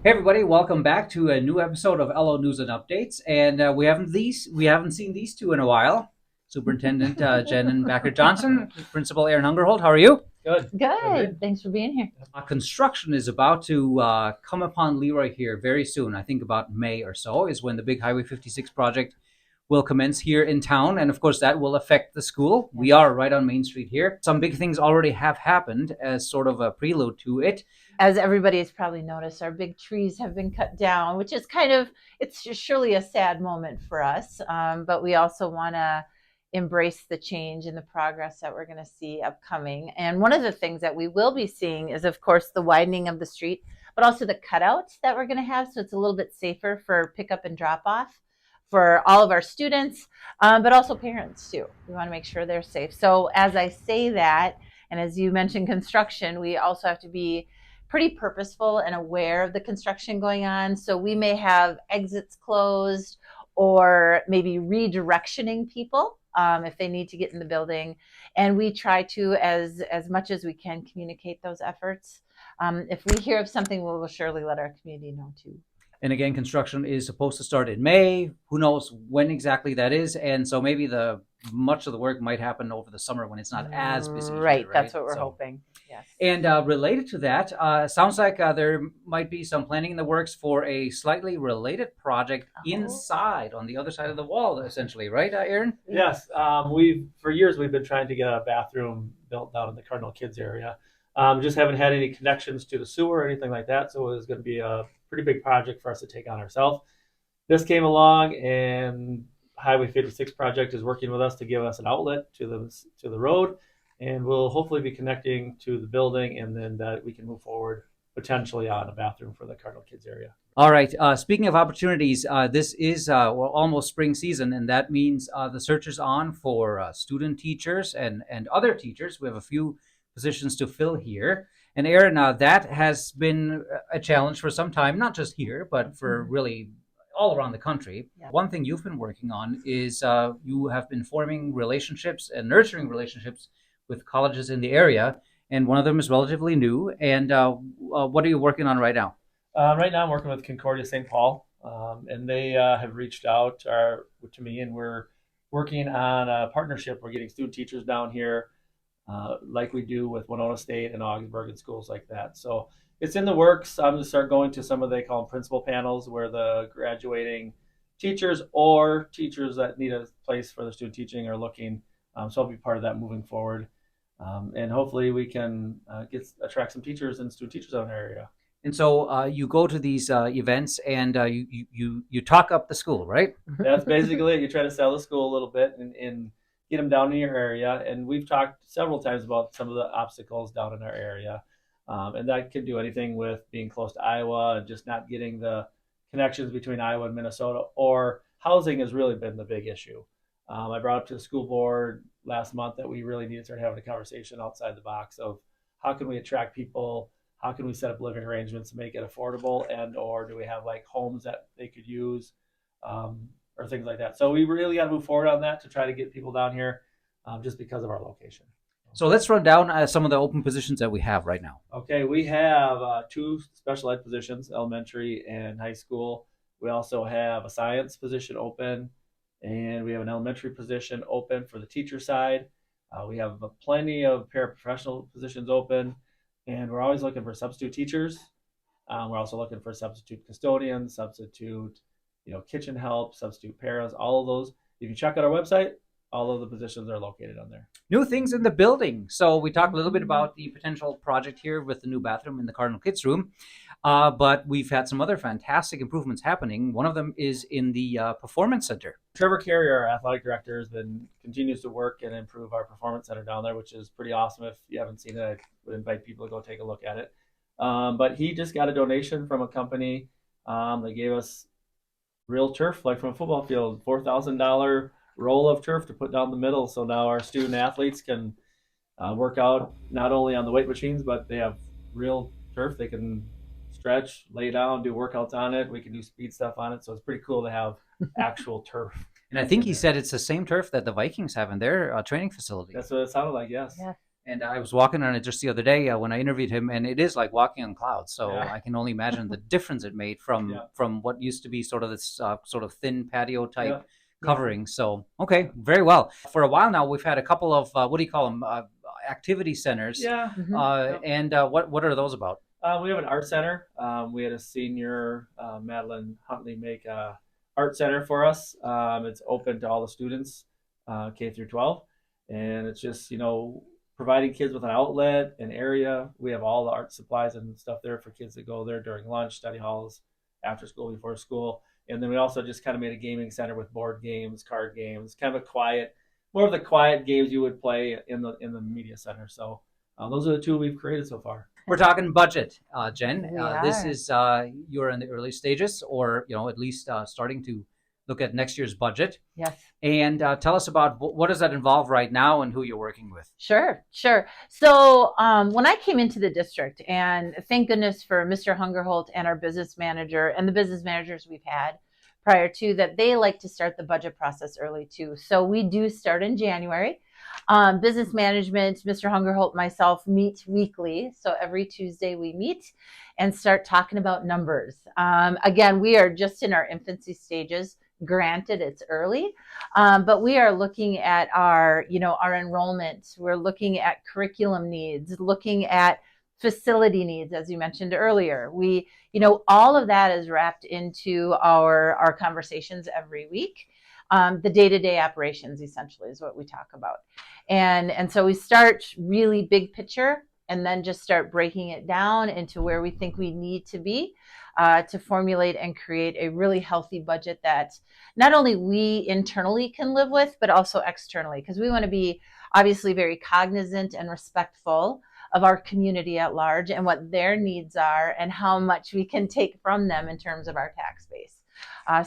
Hey everybody, welcome back to a new episode of LO News and Updates. And we haven't seen these two in a while. Superintendent Jen and Backer Johnson, Principal Aaron Hungerholt. How are you? Good. Good. Thanks for being here. Construction is about to come upon Leroy here very soon. I think about May or so is when the big Highway 56 project will commence here in town, and of course that will affect the school. We are right on Main Street here. Some big things already have happened as sort of a prelude to it. As everybody has probably noticed, our big trees have been cut down, which is it's just surely a sad moment for us. But we also want to embrace the change and the progress that we're going to see upcoming. And one of the things that we will be seeing is, of course, the widening of the street, but also the cutouts that we're going to have. So it's a little bit safer for pickup and drop off for all of our students, but also parents too. We want to make sure they're safe. So as I say that, and as you mentioned construction, we also have to be pretty purposeful and aware of the construction going on. So we may have exits closed or maybe redirectioning people if they need to get in the building. And we try to, as much as we can, communicate those efforts. If we hear of something, we will surely let our community know too. And again, construction is supposed to start in May. Who knows when exactly that is? And so maybe much of the work might happen over the summer when it's not as busy. Right, here, that's what we're hoping. Yes. And related to that, sounds like there might be some planning in the works for a slightly related project inside on the other side of the wall, essentially, right, Aaron? Yes. For years we've been trying to get a bathroom built down in the Cardinal Kids area. Just haven't had any connections to the sewer or anything like that, so it was going to be a pretty big project for us to take on ourselves. This came along, and Highway 56 project is working with us to give us an outlet to the road, and we'll hopefully be connecting to the building, and then that we can move forward potentially on a bathroom for the Cardinal Kids area. All right. Speaking of opportunities, this is almost spring season, and that means the search is on for student teachers and other teachers. We have a few positions to fill here. And Aaron, that has been a challenge for some time, not just here, but for really all around the country. Yeah. One thing you've been working on is you have been forming relationships and nurturing relationships with colleges in the area, and one of them is relatively new. And what are you working on right now? Right now I'm working with Concordia St. Paul, and they have reached out to me, and we're working on a partnership. We're getting student teachers down here, like we do with Winona State and Augsburg and schools like that. So it's in the works. I'm going to start going to some of, they call them principal panels, where the graduating teachers or teachers that need a place for their student teaching are looking. So I'll be part of that moving forward. And hopefully we can attract some teachers and student teachers out in our area. And so you go to these events and you talk up the school, right? That's basically it. You try to sell the school a little bit and get them down in your area. And we've talked several times about some of the obstacles down in our area. And that could do anything with being close to Iowa and just not getting the connections between Iowa and Minnesota, or housing has really been the big issue. I brought up to the school board last month that we really need to start having a conversation outside the box of how can we attract people, how can we set up living arrangements to make it affordable, and or do we have like homes that they could use, or things like that. So we really got to move forward on that to try to get people down here, just because of our location. So let's run down some of the open positions that we have right now. Okay, we have 2 special ed positions, elementary and high school. We also have a science position open, and we have an elementary position open for the teacher side. We have plenty of paraprofessional positions open, and we're always looking for substitute teachers. We're also looking for substitute custodians, substitute kitchen help, substitute paras, all of those. If you check out our website, all of the positions are located on there. New things in the building. So we talked a little bit about the potential project here with the new bathroom in the Cardinal Kids room, but we've had some other fantastic improvements happening. One of them is in the Performance Center. Trevor Carey, our athletic director, continues to work and improve our Performance Center down there, which is pretty awesome. If you haven't seen it, I would invite people to go take a look at it. But he just got a donation from a company. They gave us real turf, like from a football field, $4,000 roll of turf to put down the middle. So now our student athletes can work out not only on the weight machines, but they have real turf. They can stretch, lay down, do workouts on it. We can do speed stuff on it. So it's pretty cool to have actual turf. And I think he said it's the same turf that the Vikings have in their training facility. That's what it sounded like, yes. Yeah. And I was walking on it just the other day when I interviewed him, and it is like walking on clouds. So Yeah. I can only imagine the difference it made from Yeah. from what used to be sort of this sort of thin patio type Yeah. covering. So okay, very well. For a while now, we've had a couple of what do you call them? Activity centers. Yeah. And what are those about? We have an art center. We had a senior, Madeline Huntley, make a art center for us. It's open to all the students, K through 12, and it's just providing kids with an outlet, an area. We have all the art supplies and stuff there for kids that go there during lunch, study halls, after school, before school, and then we also just kind of made a gaming center with board games, card games, kind of a quiet, more of the quiet games you would play in the media center. So those are the two we've created so far. We're talking budget, Jen. We This are. is you're in the early stages, or at least starting to look at next year's budget. Yes. And tell us about what does that involve right now, and who you're working with. Sure. So when I came into the district, and thank goodness for Mr. Hungerholt and our business manager and the business managers we've had prior to that, they like to start the budget process early too. So we do start in January. Business management, Mr. Hungerholt, myself meet weekly. So every Tuesday we meet and start talking about numbers. Again, we are just in our infancy stages. Granted, it's early, but we are looking at our enrollment. We're looking at curriculum needs, looking at facility needs, as you mentioned earlier. We, all of that is wrapped into our conversations every week. The day-to-day operations essentially is what we talk about. And so we start really big picture and then just start breaking it down into where we think we need to be to formulate and create a really healthy budget that not only we internally can live with, but also externally, because we want to be obviously very cognizant and respectful of our community at large and what their needs are and how much we can take from them in terms of our tax base.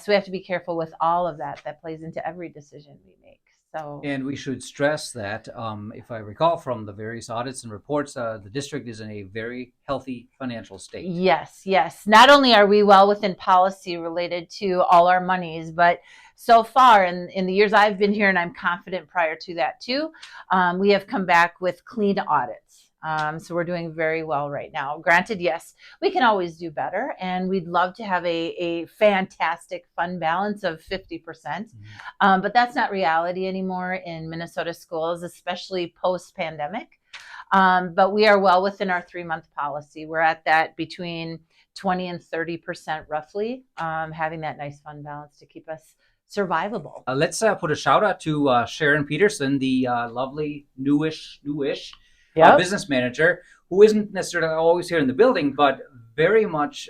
So we have to be careful with all of that plays into every decision we make. So, And we should stress that, if I recall from the various audits and reports, the district is in a very healthy financial state. yes. Not only are we well within policy related to all our monies, but so far in the years I've been here, and I'm confident prior to that too, we have come back with clean audits. So we're doing very well right now. Granted, yes, we can always do better, and we'd love to have a fantastic fund balance of 50%. But that's not reality anymore in Minnesota schools, especially post-pandemic. But we are well within our 3-month policy. We're at that between 20 and 30% roughly, having that nice fund balance to keep us survivable. Let's put a shout out to Sharon Peterson, the lovely newish business manager, who isn't necessarily always here in the building, but very much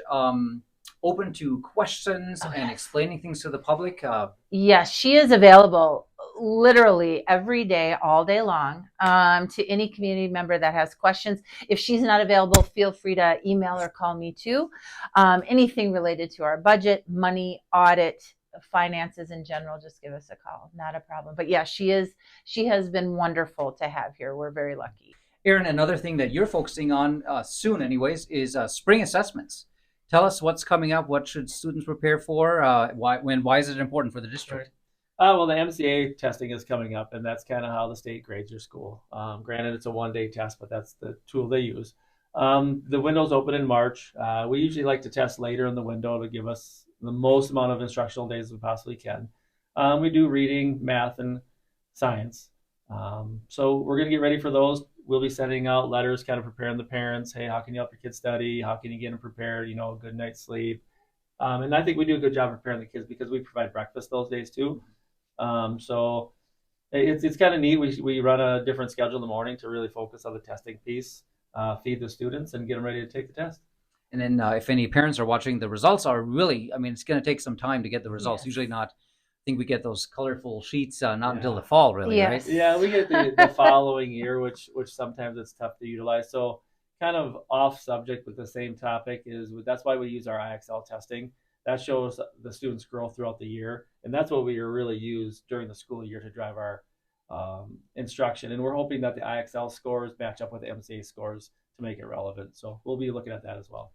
open to questions and explaining things to the public. Yes, she is available literally every day, all day long, to any community member that has questions. If she's not available, feel free to email or call me too. Anything related to our budget, money, audit, finances in general, just give us a call. Not a problem. But yeah, she has been wonderful to have here. We're very lucky. Aaron, another thing that you're focusing on soon anyways is spring assessments. Tell us what's coming up. What should students prepare for? Why is it important for the district? Well, the MCA testing is coming up, and that's kind of how the state grades your school. Granted, it's a one-day test, but that's the tool they use. The window's open in March. We usually like to test later in the window to give us the most amount of instructional days we possibly can. We do reading, math, and science. So we're going to get ready for those. We'll be sending out letters kind of preparing the parents. Hey, how can you help your kids study? How can you get them prepared? A good night's sleep. And I think we do a good job preparing the kids because we provide breakfast those days too. So it's kind of neat. We run a different schedule in the morning to really focus on the testing piece, feed the students, and get them ready to take the test. And then if any parents are watching, the results are really, it's going to take some time to get the results. Yes. Usually not. I think we get those colorful sheets not until the fall, really, Yes. right? Yeah, we get the following year, which sometimes it's tough to utilize. So kind of off subject with the same topic that's why we use our IXL testing. That shows the students' growth throughout the year, and that's what we really use during the school year to drive our instruction. And we're hoping that the IXL scores match up with the MCA scores to make it relevant. So we'll be looking at that as well.